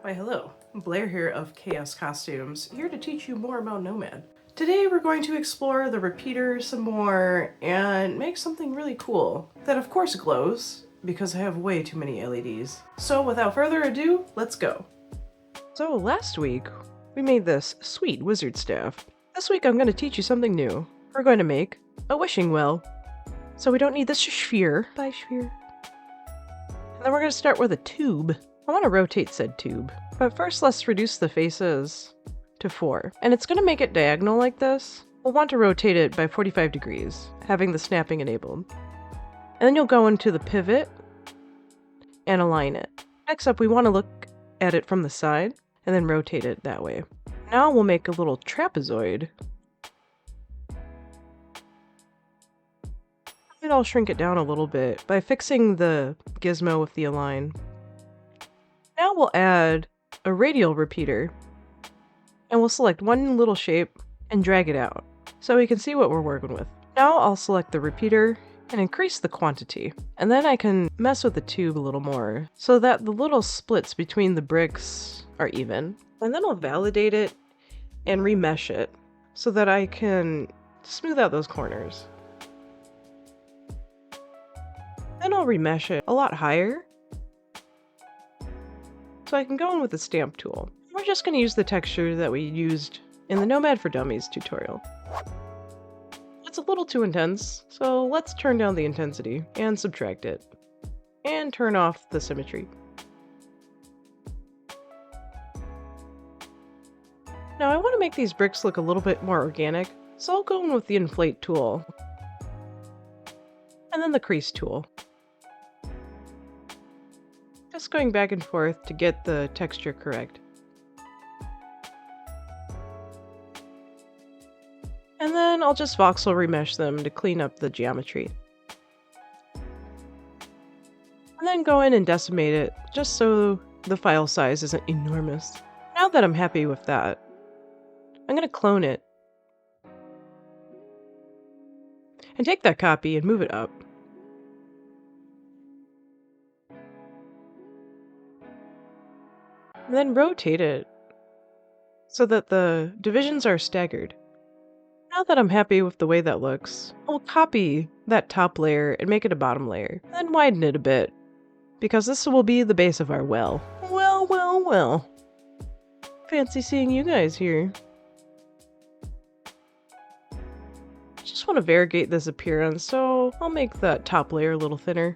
Why hello, Blair here of Chaos Costumes, here to teach you more about Nomad. Today we're going to explore the repeater some more and make something really cool that of course glows because I have way too many LEDs. So without further ado, let's go. So last week we made this sweet wizard staff. This week I'm going to teach you something new. We're going to make a wishing well. So we don't need this sphere. Bye sphere. And then we're going to start with a tube. I want to rotate said tube, but first let's reduce the faces to 4. And it's going to make it diagonal like this. We'll want to rotate it by 45 degrees, having the snapping enabled. And then you'll go into the pivot and align it. Next up, we want to look at it from the side and then rotate it that way. Now we'll make a little trapezoid. And I'll shrink it down a little bit by fixing the gizmo with the align. Now we'll add a radial repeater, and we'll select one little shape and drag it out so we can see what we're working with. Now I'll select the repeater and increase the quantity, and then I can mess with the tube a little more so that the little splits between the bricks are even. And then I'll validate it and remesh it so that I can smooth out those corners. Then I'll remesh it a lot higher so I can go in with the stamp tool. We're just going to use the texture that we used in the Nomad for Dummies tutorial. It's a little too intense, so let's turn down the intensity and subtract it. And turn off the symmetry. Now I want to make these bricks look a little bit more organic, so I'll go in with the inflate tool. And then the crease tool. Just going back and forth to get the texture correct. And then I'll just voxel remesh them to clean up the geometry. And then go in and decimate it, just so the file size isn't enormous. Now that I'm happy with that, I'm going to clone it. And take that copy and move it up. And then rotate it so that the divisions are staggered. Now that I'm happy with the way that looks, I'll copy that top layer and make it a bottom layer, and then widen it a bit, because this will be the base of our well. Well. Fancy seeing you guys here. I just want to variegate this appearance, so I'll make that top layer a little thinner.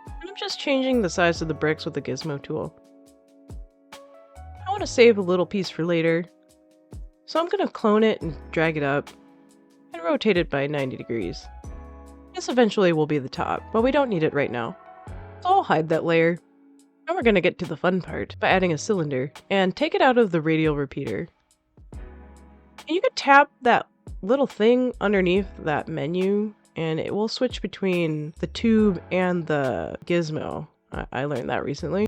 And I'm just changing the size of the bricks with the gizmo tool. I want to save a little piece for later, so I'm going to clone it and drag it up and rotate it by 90 degrees. This eventually will be the top, but we don't need it right now. So I'll hide that layer. Now we're going to get to the fun part by adding a cylinder and take it out of the radial repeater. And you can tap that little thing underneath that menu and it will switch between the tube and the gizmo. I learned that recently.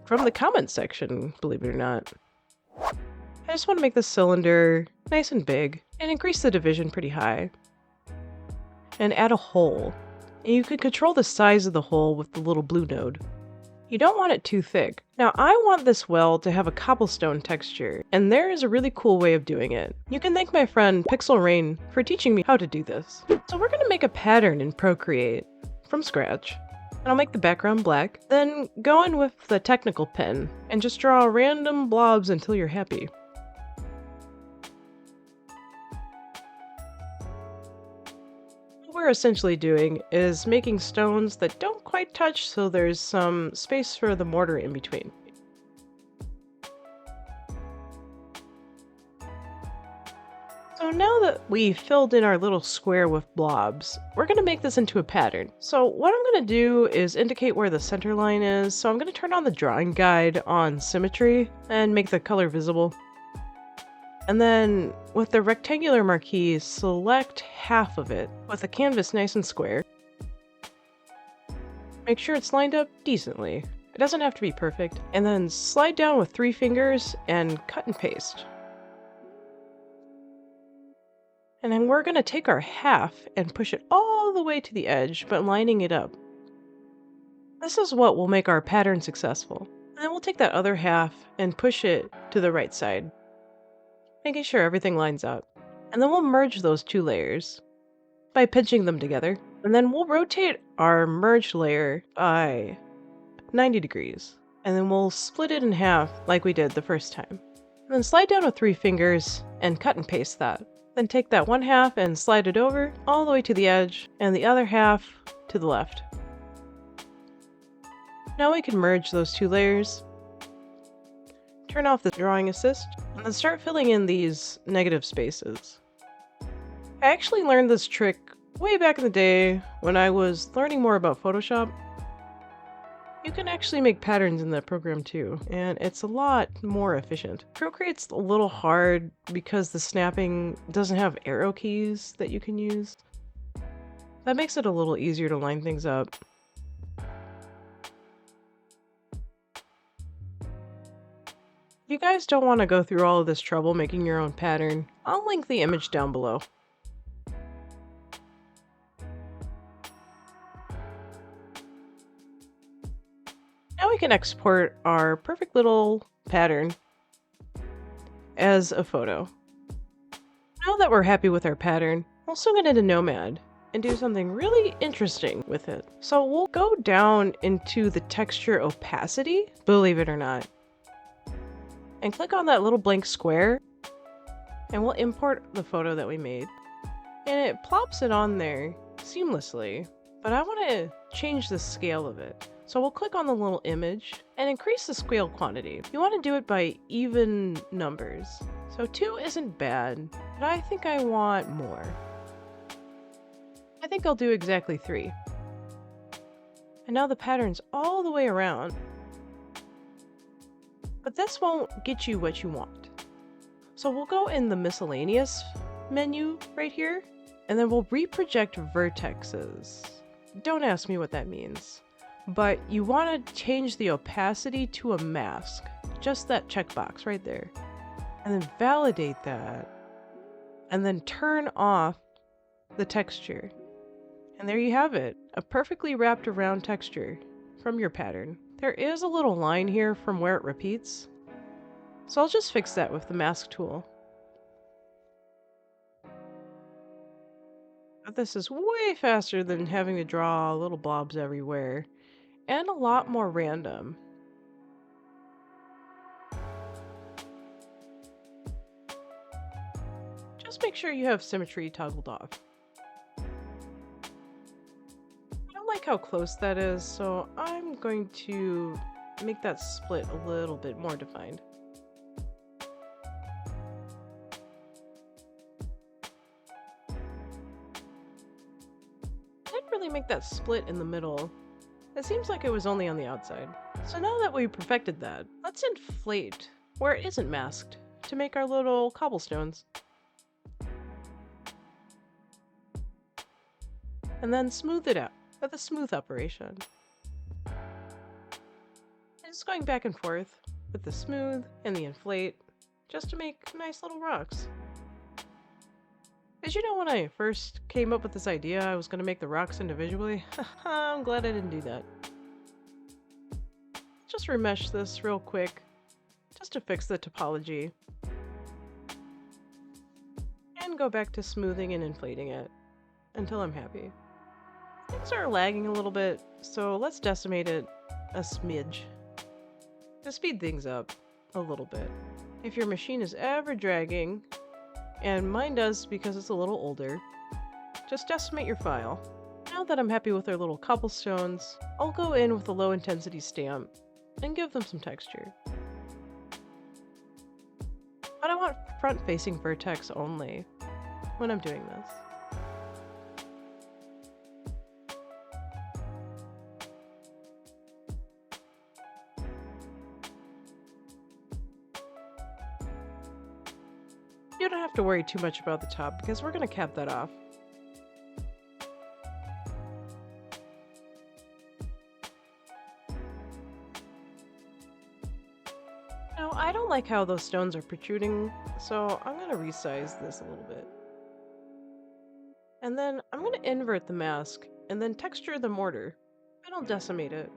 From the comments section, believe it or not. I just want to make the cylinder nice and big and increase the division pretty high. And add a hole. And you can control the size of the hole with the little blue node. You don't want it too thick. Now I want this well to have a cobblestone texture, and there is a really cool way of doing it. You can thank my friend Pixel Rain for teaching me how to do this. So we're going to make a pattern in Procreate from scratch. And I'll make the background black, then go in with the technical pen and just draw random blobs until you're happy. What we're essentially doing is making stones that don't quite touch, so there's some space for the mortar in between. So now that we filled in our little square with blobs, we're going to make this into a pattern. So what I'm going to do is indicate where the center line is. So I'm going to turn on the drawing guide on symmetry and make the color visible. And then with the rectangular marquee, select half of it with the canvas nice and square. Make sure it's lined up decently. It doesn't have to be perfect. And then slide down with 3 fingers and cut and paste. And then we're going to take our half and push it all the way to the edge, but lining it up. This is what will make our pattern successful. And then we'll take that other half and push it to the right side, making sure everything lines up. And then we'll merge those two layers by pinching them together. And then we'll rotate our merged layer by 90 degrees. And then we'll split it in half like we did the first time. And then slide down with 3 fingers and cut and paste that. Then take that one half and slide it over all the way to the edge and the other half to the left. Now we can merge those two layers, turn off the drawing assist, and then start filling in these negative spaces. I actually learned this trick way back in the day when I was learning more about Photoshop. You can actually make patterns in that program too, and it's a lot more efficient. Procreate's a little hard because the snapping doesn't have arrow keys that you can use. That makes it a little easier to line things up. If you guys don't want to go through all of this trouble making your own pattern, I'll link the image down below. Now we can export our perfect little pattern as a photo. Now that we're happy with our pattern, we'll swing it into Nomad and do something really interesting with it. So we'll go down into the texture opacity, believe it or not, and click on that little blank square, and we'll import the photo that we made. And it plops it on there seamlessly, but I want to change the scale of it. So we'll click on the little image and increase the scale quantity. You want to do it by even numbers. So 2 isn't bad, but I think I want more. I think I'll do exactly 3. And now the pattern's all the way around. But this won't get you what you want. So we'll go in the miscellaneous menu right here, and then we'll reproject vertexes. Don't ask me what that means, but you want to change the opacity to a mask, just that checkbox right there, and then validate that, and then turn off the texture. And there you have it, a perfectly wrapped around texture from your pattern. There is a little line here from where it repeats, so I'll just fix that with the mask tool. But this is way faster than having to draw little blobs everywhere, and a lot more random. Just make sure you have symmetry toggled off. I don't like how close that is, so I'm going to make that split a little bit more defined. I didn't really make that split in the middle. It seems like it was only on the outside. So now that we perfected that, let's inflate where it isn't masked to make our little cobblestones. And then smooth it out with a smooth operation. Just going back and forth with the smooth and the inflate just to make nice little rocks. Did you know when I first came up with this idea I was going to make the rocks individually? I'm glad I didn't do that. Just remesh this real quick just to fix the topology. And go back to smoothing and inflating it until I'm happy. Things are lagging a little bit, so let's decimate it a smidge to speed things up a little bit. If your machine is ever dragging, and mine does because it's a little older, just decimate your file. Now that I'm happy with our little cobblestones, I'll go in with a low intensity stamp and give them some texture. But I want front facing vertex only when I'm doing this. You don't have to worry too much about the top because we're going to cap that off. Now, I don't like how those stones are protruding, so I'm going to resize this a little bit. And then I'm going to invert the mask and then texture the mortar. I don't decimate it.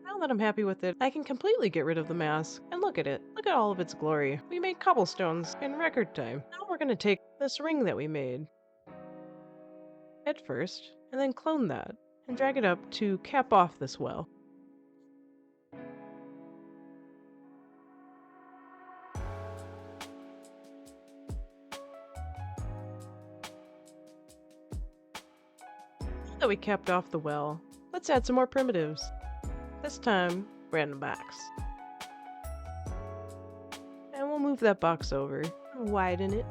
Now that I'm happy with it, I can completely get rid of the mask. And look at it. Look at all of its glory. We made cobblestones in record time. Now we're going to take this ring that we made at first, and then clone that, and drag it up to cap off this well. Now that we capped off the well, let's add some more primitives. This time, random box. And we'll move that box over, and widen it.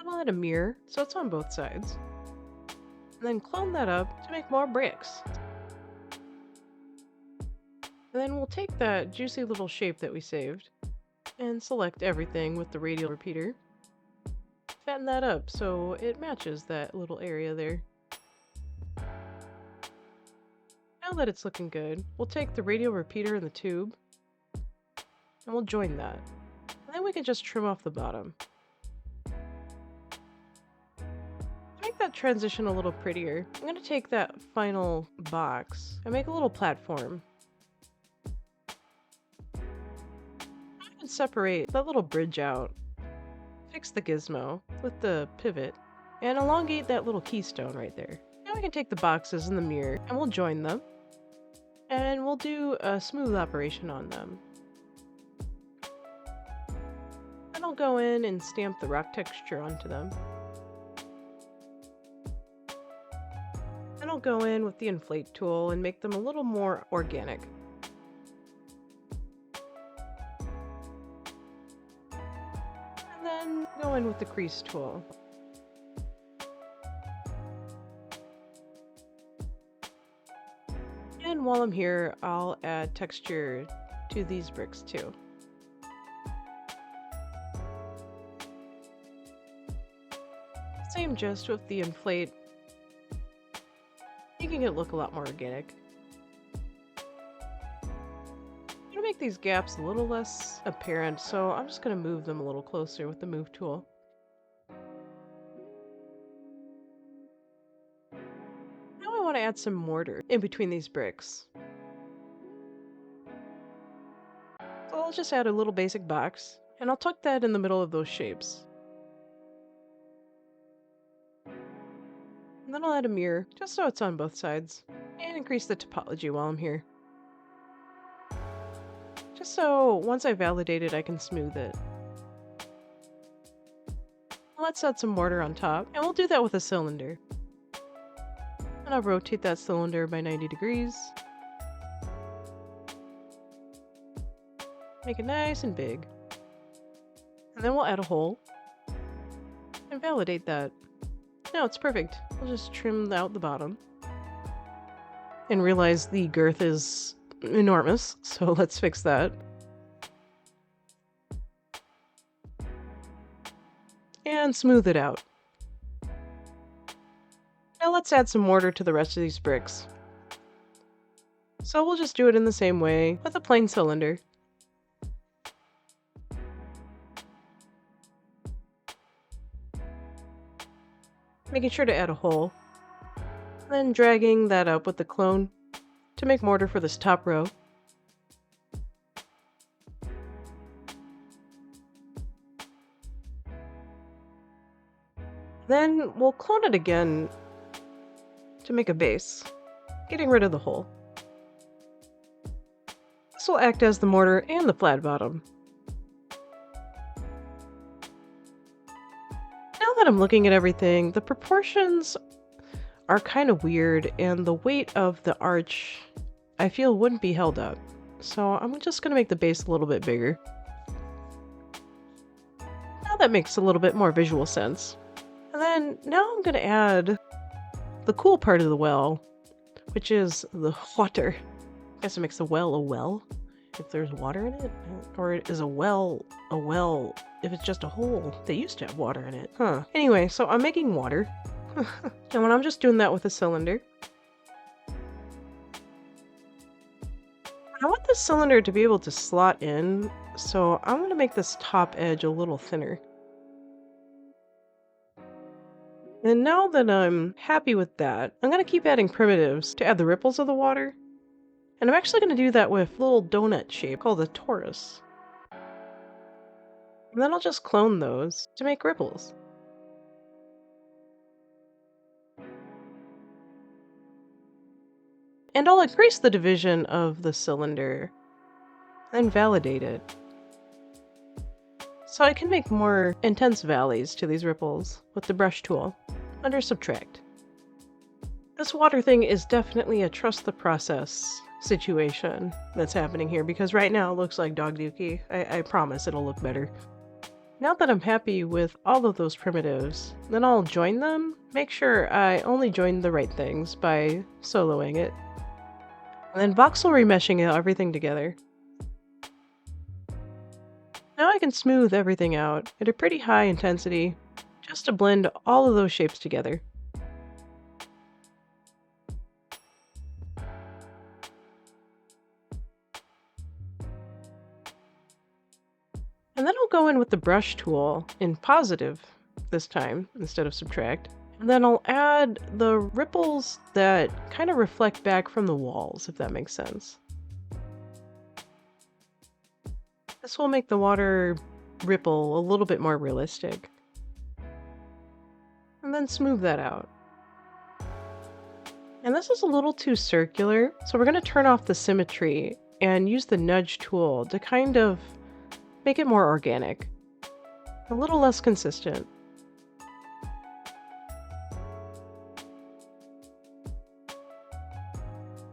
I'll add a mirror, so it's on both sides. And then clone that up to make more bricks. And then we'll take that juicy little shape that we saved and select everything with the radial repeater. Fatten that up so it matches that little area there. Now that it's looking good, we'll take the radial repeater and the tube and we'll join that. And then we can just trim off the bottom. To make that transition a little prettier, I'm going to take that final box and make a little platform. And separate that little bridge out, fix the gizmo with the pivot, and elongate that little keystone right there. Now we can take the boxes and the mirror and we'll join them, and we'll do a smooth operation on them. And I'll go in and stamp the rock texture onto them. And I'll go in with the inflate tool and make them a little more organic. Then go in with the crease tool. And while I'm here, I'll add texture to these bricks too. Same gist with the inflate, making it look a lot more organic. Make these gaps a little less apparent, so I'm just going to move them a little closer with the move tool. Now I want to add some mortar in between these bricks. So I'll just add a little basic box, and I'll tuck that in the middle of those shapes. And then I'll add a mirror, just so it's on both sides, and increase the topology while I'm here. Just so once I validate it, I can smooth it. Let's add some mortar on top, and we'll do that with a cylinder. And I'll rotate that cylinder by 90 degrees. Make it nice and big. And then we'll add a hole and validate that. Now it's perfect. We'll just trim out the bottom and realize the girth is enormous, so let's fix that. And smooth it out. Now let's add some mortar to the rest of these bricks. So we'll just do it in the same way with a plain cylinder. Making sure to add a hole. Then dragging that up with the clone to make mortar for this top row. Then we'll clone it again to make a base, getting rid of the hole. This will act as the mortar and the flat bottom. Now that I'm looking at everything, the proportions are kind of weird, and the weight of the arch I feel wouldn't be held up. So I'm just going to make the base a little bit bigger. Now that makes a little bit more visual sense. And then now I'm going to add the cool part of the well, which is the water. I guess it makes the well a well if there's water in it? Or is a well if it's just a hole? They used to have water in it. Huh. Anyway, so I'm making water. And when I'm just doing that with a cylinder. I want this cylinder to be able to slot in, so I'm going to make this top edge a little thinner. And now that I'm happy with that, I'm going to keep adding primitives to add the ripples of the water. And I'm actually going to do that with a little donut shape called a torus. And then I'll just clone those to make ripples. And I'll increase the division of the cylinder and validate it. So I can make more intense valleys to these ripples with the brush tool under Subtract. This water thing is definitely a trust the process situation that's happening here, because right now it looks like dog dookie. I promise it'll look better. Now that I'm happy with all of those primitives, then I'll join them. Make sure I only join the right things by soloing it. And then voxel remeshing everything together. Now I can smooth everything out at a pretty high intensity, just to blend all of those shapes together. And then I'll go in with the brush tool in positive this time instead of subtract. And then I'll add the ripples that kind of reflect back from the walls, if that makes sense. This will make the water ripple a little bit more realistic. And then smooth that out. And this is a little too circular, so we're going to turn off the symmetry and use the nudge tool to kind of make it more organic, a little less consistent.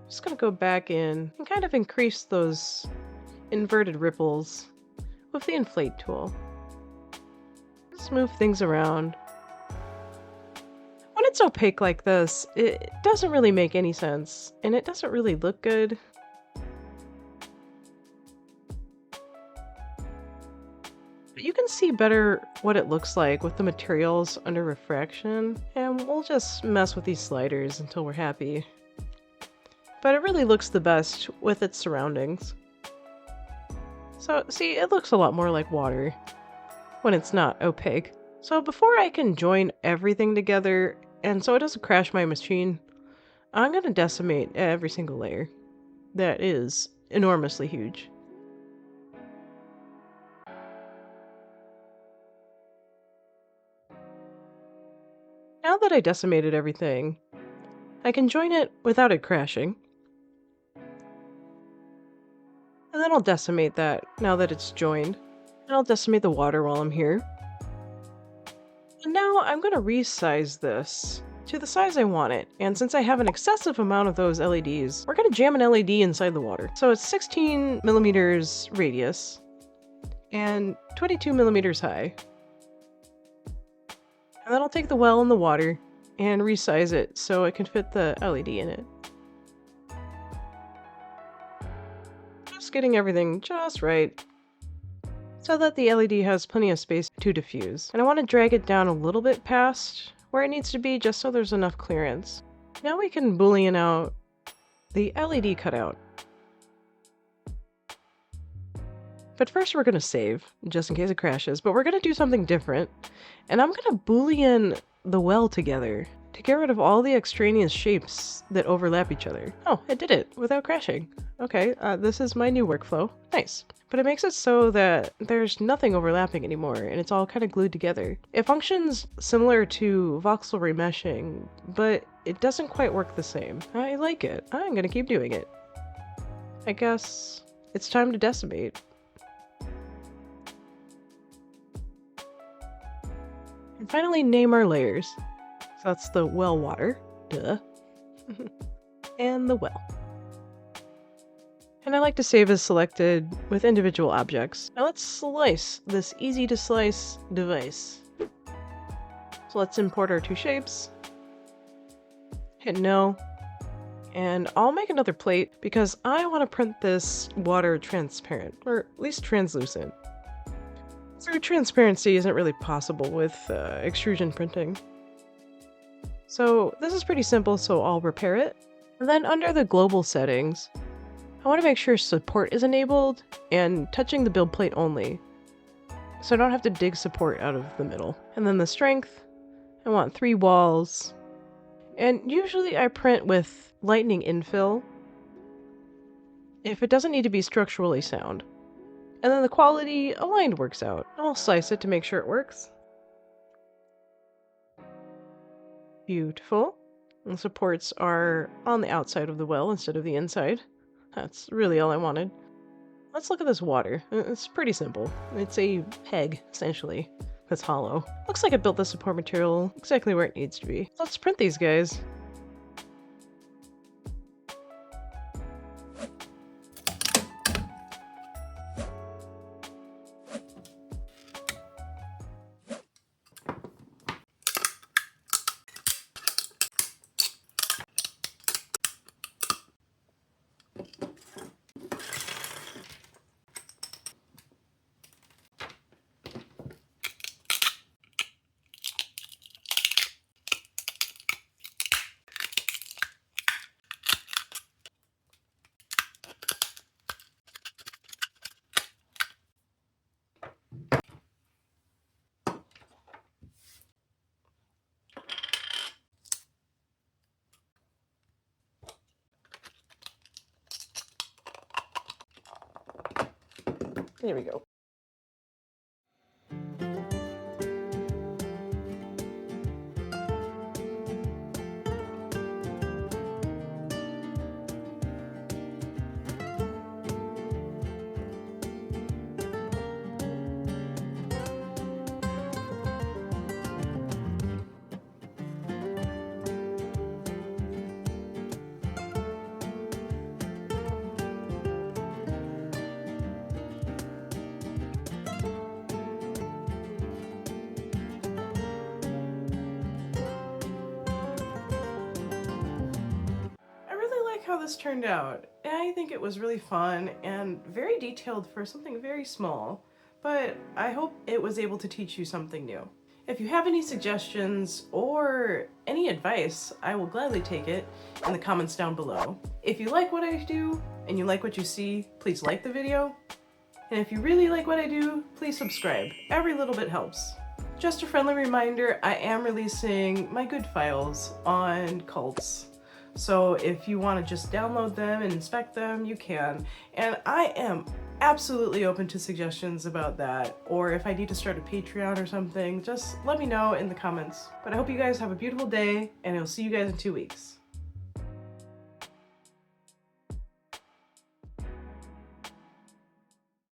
Just going to go back in and kind of increase those inverted ripples with the inflate tool. Just move things around. When it's opaque like this, it doesn't really make any sense, and it doesn't really look good. But you can see better what it looks like with the materials under refraction, and we'll just mess with these sliders until we're happy. But it really looks the best with its surroundings. So, see, it looks a lot more like water when it's not opaque. So before I can join everything together, and so it doesn't crash my machine, I'm going to decimate every single layer. That is enormously huge. Now that I decimated everything, I can join it without it crashing. And then I'll decimate that now that it's joined. And I'll decimate the water while I'm here. And now I'm going to resize this to the size I want it. And since I have an excessive amount of those LEDs, we're going to jam an LED inside the water. So it's 16 millimeters radius and 22 millimeters high. And then I'll take the well in the water and resize it so it can fit the LED in it. Just getting everything just right so that the LED has plenty of space to diffuse. And I want to drag it down a little bit past where it needs to be just so there's enough clearance. Now we can boolean out the LED cutout. But first we're going to save, just in case it crashes, but we're going to do something different. And I'm going to boolean the well together to get rid of all the extraneous shapes that overlap each other. Oh, it did it without crashing. Okay, this is my new workflow. Nice. But it makes it so that there's nothing overlapping anymore, and it's all kind of glued together. It functions similar to voxel remeshing, but it doesn't quite work the same. I like it. I'm going to keep doing it. I guess it's time to decimate. And finally, name our layers. So that's the well water, duh, and the well. And I like to save as selected with individual objects. Now let's slice this easy to slice device. So let's import our two shapes, hit no, and I'll make another plate because I want to print this water transparent, or at least translucent. So transparency isn't really possible with extrusion printing. So this is pretty simple, so I'll repair it. And then under the global settings, I want to make sure support is enabled and touching the build plate only, so I don't have to dig support out of the middle. And then the strength, I want 3 walls. And usually I print with lightning infill if it doesn't need to be structurally sound. And then the quality aligned works out. I'll slice it to make sure it works. Beautiful. And the supports are on the outside of the well instead of the inside. That's really all I wanted. Let's look at this water. It's pretty simple. It's a peg, essentially, that's hollow. Looks like I built the support material exactly where it needs to be. Let's print these guys. There we go. How this turned out. I think it was really fun and very detailed for something very small, but I hope it was able to teach you something new. If you have any suggestions or any advice, I will gladly take it in the comments down below. If you like what I do and you like what you see, please like the video. And if you really like what I do, please subscribe. Every little bit helps. Just a friendly reminder, I am releasing my good files on cults. So if you want to just download them and inspect them, you can. And I am absolutely open to suggestions about that. Or if I need to start a Patreon or something, just let me know in the comments. But I hope you guys have a beautiful day, and I'll see you guys in 2 weeks.